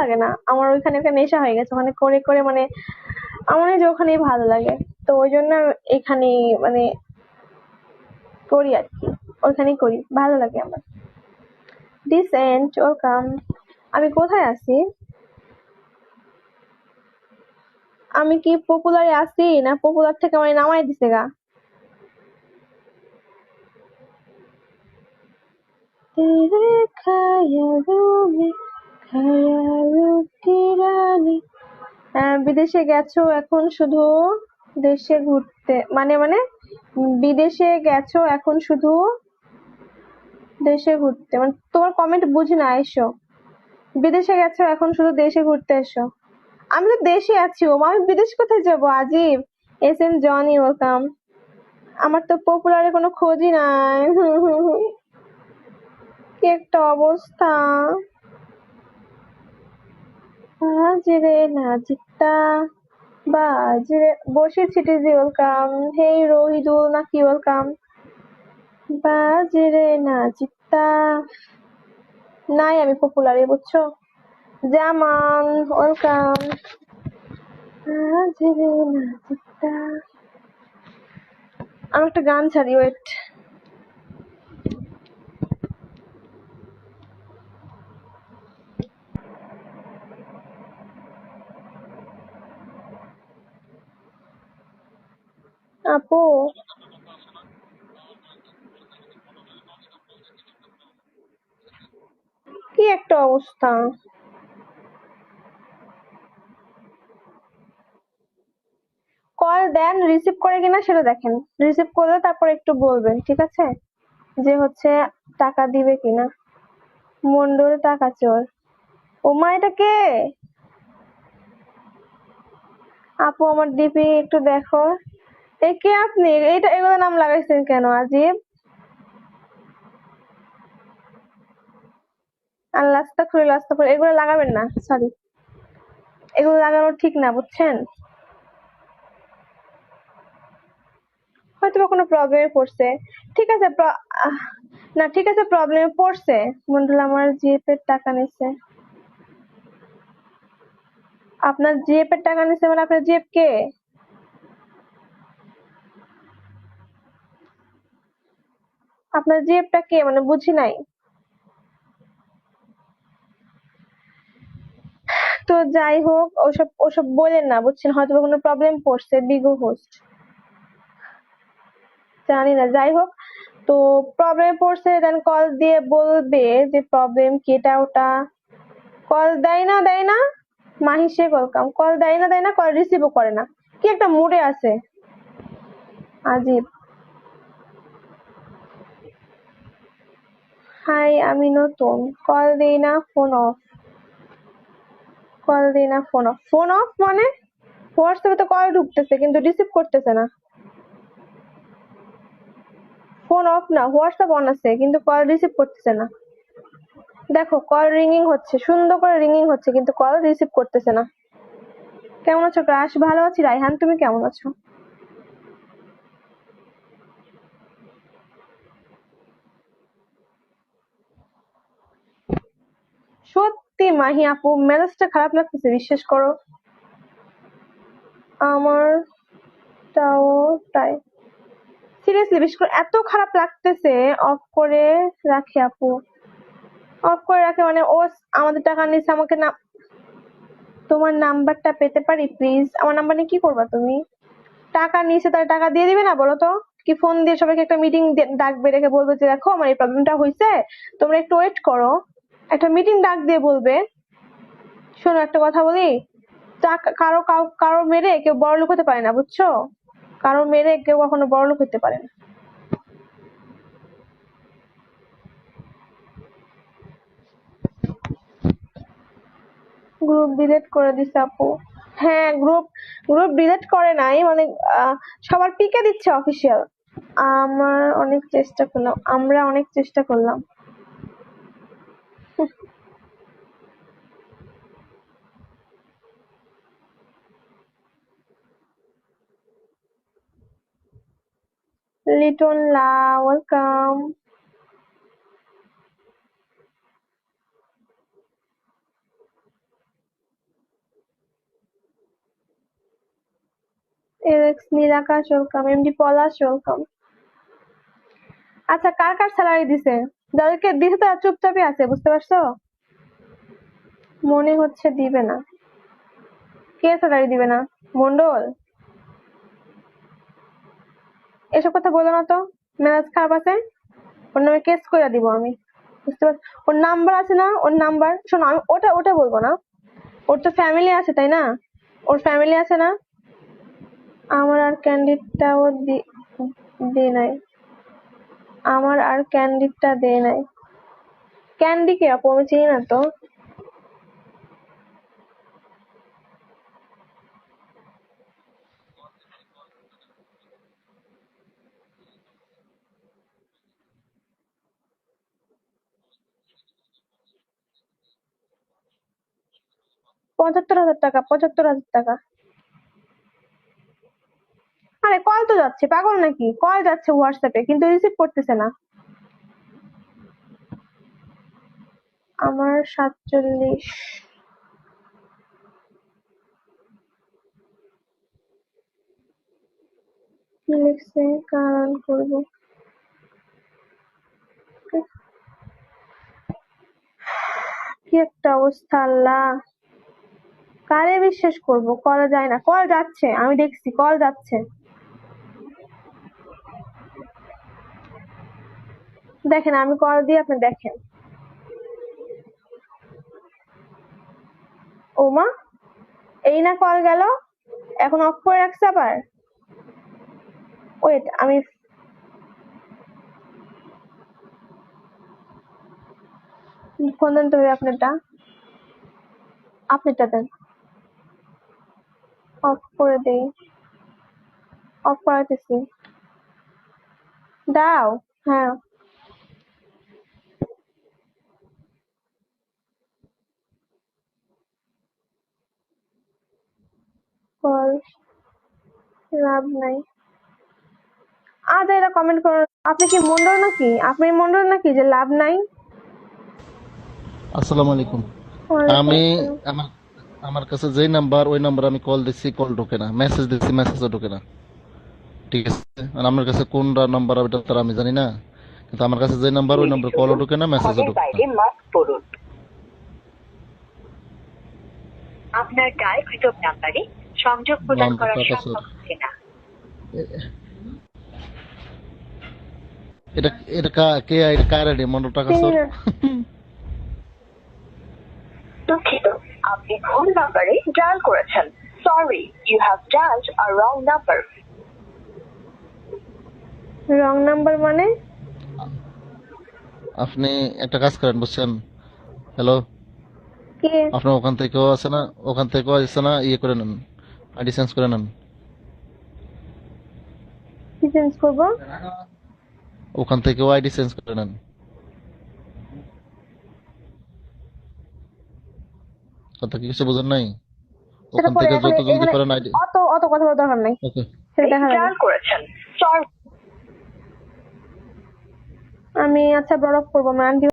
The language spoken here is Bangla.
লাগে না, আমার ওইখানে একটা নেশা হয়ে গেছে, ওখানে করে করে মানে আমার যে ওখানেই ভালো লাগে, তো ওই জন্য এখানে মানে করি আর কি, ওইখানেই করি, ভালো লাগে আমার। Decent welcome. আমি কোথায় আছি? আমি কি পপুলারে আছি না পপুলার থেকে আমার নামাই দিছে গা? तेरे ख्यालों में ख्यालों की रानी। বিদেশে গেছো এখন শুধু দেশে ঘুরতে, মানে মানে বিদেশে গেছো এখন শুধু দেশে ঘুরতে, মানে তোমার কমেন্ট বুঝি না। এসো, বিদেশে গেছো এখন শুধু দেশে ঘুরতে এসো। আমি তো দেশে আছি, ও আমি বিদেশ কোথায় যাবো? আজিব। S M Johnny welcome. আমার তো পপুলারে কোনো খোঁজই নাই। কি একটা অবস্থা। বাজরে নাচিতা বাজরে বসে ছিটিজি ওয়েলকাম। হেই রোহিদুল নাকি ওয়েলকাম। বাজরে নাচিতা। নাই আমি পপুলারে, বুঝছো? জামান ওয়েলকাম। বাজরে নাচিতা। আমি একটা গান ছাড়ি, ওয়েট। আপু কি একটা অবস্থা। কল দেন, রিসিভ করে কিনা সেটা দেখেন। রিসিভ করলে তারপর একটু বলবেন, ঠিক আছে? যে হচ্ছে টাকা দিবে কিনা। মন্ডল টাকা চোর। ও মা, এটা কে? আপু আমার ডিপি একটু দেখো। এ কে আপনি? এইটা এগুলো নাম লাগাইছেন কেন? আজিব। আল্লাহ আস্তাগফিরুল্লাহ আস্তাগফিরুল্লাহ, এগুলো লাগাবেন না, সরি। এগুলো লাগানো ঠিক না, বুঝছেন? হয়তো বা কোনো প্রবলেমে পড়ছে। ঠিক আছে, না ঠিক আছে, প্রবলেমে পড়ছে। মন্ডল আমার জিএফ এর টাকা নিচ্ছে। আপনার জিএফ এর টাকা নিচ্ছে মানে আপনার জিএফ কে? আপনার জিএফটা কে, মানে বুঝি নাই। তো যাই হোক, ওসব ওসব বলেন না, বুঝছেন? হয়তো বা কোনো প্রবলেম পড়ছে, বিগো হোস্ট। জানি না, যাই হোক। তো প্রবলেম পড়ছে, দেন কল দিয়ে বলবে যে প্রবলেম কি, এটা ওটা। কল দেয় না। মাহি শেখ ওয়েলকাম। কল দেয় না, কল রিসিভও করে না। কি একটা মুডে আছে, আজিব। হাই, আমি নতুন। কল দেই না, ফোন অফ। কল দেই না, ফোন অফ। ফোন অফ মানে হোয়াটসঅ্যাপে তো কল ঢুকতেছে কিন্তু রিসিভ করতেছে না। ফোন অফ না, হোয়াটসঅ্যাপ অন আছে কিন্তু কল রিসিভ করতেছে না। দেখো, কল রিংইং হচ্ছে, সুন্দর করে রিংইং হচ্ছে, কিন্তু কল রিসিভ করতেছে না। কেমন আছো ক্রাশ? ভালো আছি রাইহান, তুমি কেমন আছো? সত্যি মাহি আপু, মেজাজটা খারাপ লাগতেছে, বিশ্বাস করো। আমারটাও তাই। সিরিয়াসলি বিশ্বাস করো, এত খারাপ লাগতেছে। অফ করে রাখি আপু। অফ করে রাখে মানে ও আমাদের টাকা নিচ্ছে, আমাকে না। তোমার নাম্বারটা পেতে পারি প্লিজ? আমার নাম্বার নিয়ে কি করবা তুমি? টাকা নিয়েছে, তার টাকা দিয়ে দিবে না বলো তো? কি ফোন দিয়ে সবাইকে একটা মিটিং ডাকবে, রেখে বলবে যে দেখো আমার এই প্রবলেমটা হয়েছে, তোমরা একটু ওয়েট করো। একটা মিটিং ডাক দিয়ে বলবে, শোনো একটা কথা বলি, কারো কারো মেরে কেউ বড় লোক হতে পারে না, বুঝছো? কারো মেরে কেউ কখনো বড় লোক হতে পারে না। গ্রুপ ডিলিট করে দিছে আপু। হ্যাঁ, গ্রুপ গ্রুপ ডিলিট করে নাই, মানে সবার পিকে দিচ্ছে অফিসিয়াল। আমরা অনেক চেষ্টা করলাম। লিটন লা ওয়েলকাম। এলেক্স নীলাকাশ ওয়েলকাম, এমডি পলাশ ওয়েলকাম। আচ্ছা কার কার স্যালারি দিছে? যাদেরকে দিছে তারা চুপচাপই আছে, বুঝতে পারছো? মনে হচ্ছে দিবে না। কে স্যালারি দিবে না? মন্ডল, এসব কথা বলো না তো, মেজাজ খারাপ আছে। ওর নামে কেস করে দিব আমি, বুঝতে পারছো? ওর নাম্বার আছে না, ওর নাম্বার শোনো, আমি ওটা বলবো না। ওর তো ফ্যামিলি আছে তাই না? ওর ফ্যামিলি আছে না? আমার আর ক্যান্ডিডটাও দে নাই, আমার আর ক্যান্ডিডটা দে নাই। ক্যান্ডি কে আপু? আমি চিনি না তো। $৭৫,০০০, ৭৫,০০০ টাকা। আরে কল তো যাচ্ছে, পাগল নাকি? কল যাচ্ছে হোয়াটসঅ্যাপে, কিন্তু রিসিভ করতেছে না। আমার ৪৭। কি লিখছে? কারণ করবো কি একটা অবস্থা আল্লাহ, কারে বিশ্বাস করব? কল যায় না, কল যাচ্ছে, আমি দেখছি কল যাচ্ছে। দেখেন আমি কল দিয়ে আপনি দেখেন। ও মা, এই না কল গেল, এখন অফ করে রাখছে আবার। ওয়েট, আমি ফোন দেন তো আপনারটা দেন, অফ করে দেই, অফ করাতেছি, দাও। হ্যাঁ, কল লাভ নাই। আজ এরা কমেন্ট করুন, আপনি কি মন্ডল নাকি? আপনি মন্ডল নাকি যে লাভ নাই? আসসালামু আলাইকুম। ওয়ালাইকুম আমি আসসালাম। আমার আমার কাছে যেই নাম্বার, ওই নাম্বার আমি কল দিচ্ছি, কল ঢোকে না, মেসেজ দিচ্ছি, মেসেজও ঢোকে না। ঠিক আছে, আর আপনার কাছে কোনটা নাম্বার ওইটা তো আর আমি জানি না, কিন্তু আমার কাছে যে নাম্বার, ওই নাম্বার কলও ঢোকে না, মেসেজও ঢোকে না। আপনার ডায়ালকৃত নাম্বারে সংযোগ প্রদান মন্ডল করা টাকা চোর। সম্ভব হচ্ছে না। এটা এটা কে কার আইডি? মন্ডল টাকা চিনি চোর। না। দুঃখিত, আপনি ভুল নাম্বারে ডায়াল করেছেন। Sorry, you have dialled a wrong number. Wrong number মানে? আপনি একটা কাজ করেন, বুঝছেন? হ্যালো, কি? আপনার ওখান থেকেও আছে না, ওখান থেকেও আছে না, ইয়ে করে নেন, আইডি চেঞ্জ করে নেন। কি চেঞ্জ করবো? ওখান থেকেও আইডি চেঞ্জ করে নেন। কথা কি কিছু বোঝেন নাই? সেটা ওখান পরে, থেকে এখন যত জলদি এখানে পারেন আইডি। অত অত কথা বলার দরকার নাই, ওকে। সেটা দেখা যাবে। ডায়াল করেছেন। সরি। আমি আচ্ছা ব্লক করবো, আমি আন্টি